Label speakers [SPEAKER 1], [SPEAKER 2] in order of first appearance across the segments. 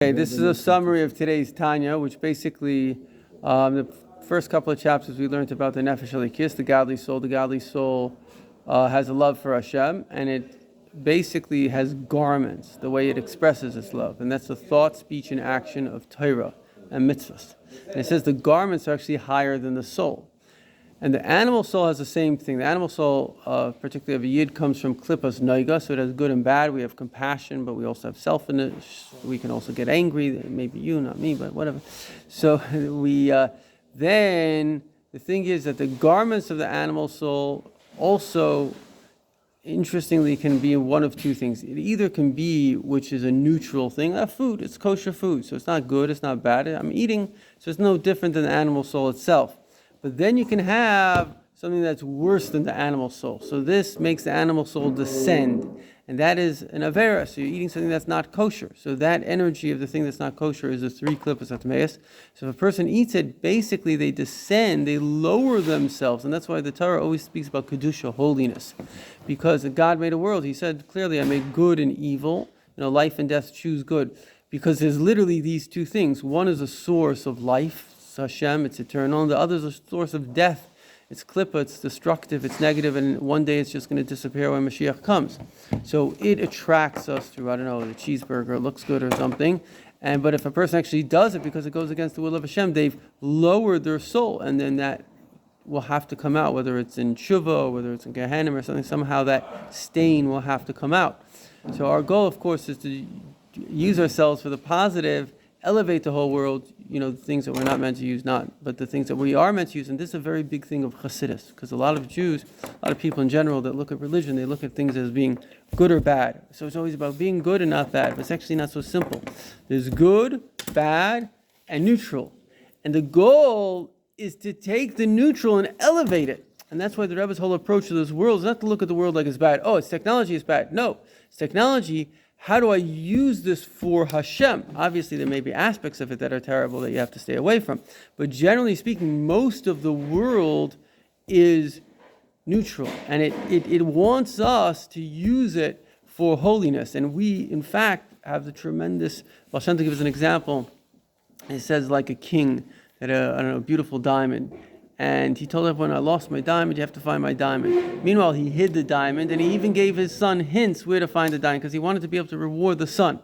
[SPEAKER 1] Okay, this is a summary of today's Tanya, which basically, the first couple of chapters we learned about the Nefesh Elikis, the godly soul. The godly soul has a love for Hashem, and it basically has garments, the way it expresses its love. And that's the thought, speech, and action of Torah and mitzvahs. And it says the garments are actually higher than the soul. And the animal soul has the same thing. The animal soul, particularly of a yid, comes from klippas noiga, so it has good and bad. We have compassion, but we also have selfishness. We can also get angry. Maybe you, not me, but whatever. So we then the thing is that the garments of the animal soul also, interestingly, can be one of two things. It either can be, which is a neutral thing, food. It's kosher food, so it's not good, it's not bad. I'm eating, so it's no different than the animal soul itself. But then you can have something that's worse than the animal soul. So this makes the animal soul descend. And that is an avera. So you're eating something that's not kosher. So that energy of the thing that's not kosher is the three klippas atmeis. So if a person eats it, basically they descend, they lower themselves. And that's why the Torah always speaks about kedusha, holiness. Because God made a world. He said clearly, I made good and evil. Life and death, choose good. Because there's literally these two things. One is a source of life. Hashem, it's eternal, and the other is a source of death. It's klippa, it's destructive, it's negative, and one day it's just going to disappear when Mashiach comes. So it attracts us through, the cheeseburger looks good or something. But if a person actually does it because it goes against the will of Hashem, they've lowered their soul, and then that will have to come out, whether it's in tshuva or whether it's in Gehenim or something. Somehow that stain will have to come out. So our goal, of course, is to use ourselves for the positive, elevate the whole world, the things that we're not meant to use, but the things that we are meant to use. And this is a very big thing of Chassidus, because a lot of Jews, a lot of people in general that look at religion, they look at things as being good or bad. So it's always about being good and not bad, but it's actually not so simple. There's good, bad, and neutral. And the goal is to take the neutral and elevate it. And that's why the Rebbe's whole approach to this world is not to look at the world like it's bad. Oh, it's technology, it's bad. No, it's technology. How do I use this for Hashem? Obviously, there may be aspects of it that are terrible that you have to stay away from. But generally speaking, most of the world is neutral. And it wants us to use it for holiness. And we, in fact, have the tremendous... Baal Shem Tov gives an example. He says, like a king that a beautiful diamond. And he told everyone, I lost my diamond, you have to find my diamond. Meanwhile, he hid the diamond, and he even gave his son hints where to find the diamond, because he wanted to be able to reward the son.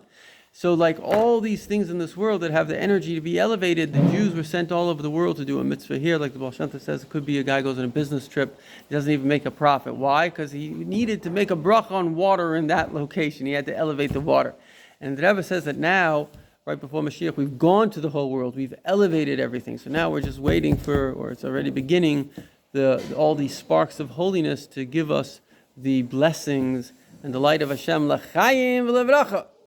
[SPEAKER 1] So like all these things in this world that have the energy to be elevated, the Jews were sent all over the world to do a mitzvah here. Like the Baal Shem Tov says, it could be a guy goes on a business trip, he doesn't even make a profit. Why? Because he needed to make a bracha on water in that location. He had to elevate the water. And the Rebbe says that now, right before Mashiach, we've gone to the whole world. We've elevated everything. So now we're just waiting for, or it's already beginning, all these sparks of holiness to give us the blessings and the light of Hashem. L'chaim v'levracha.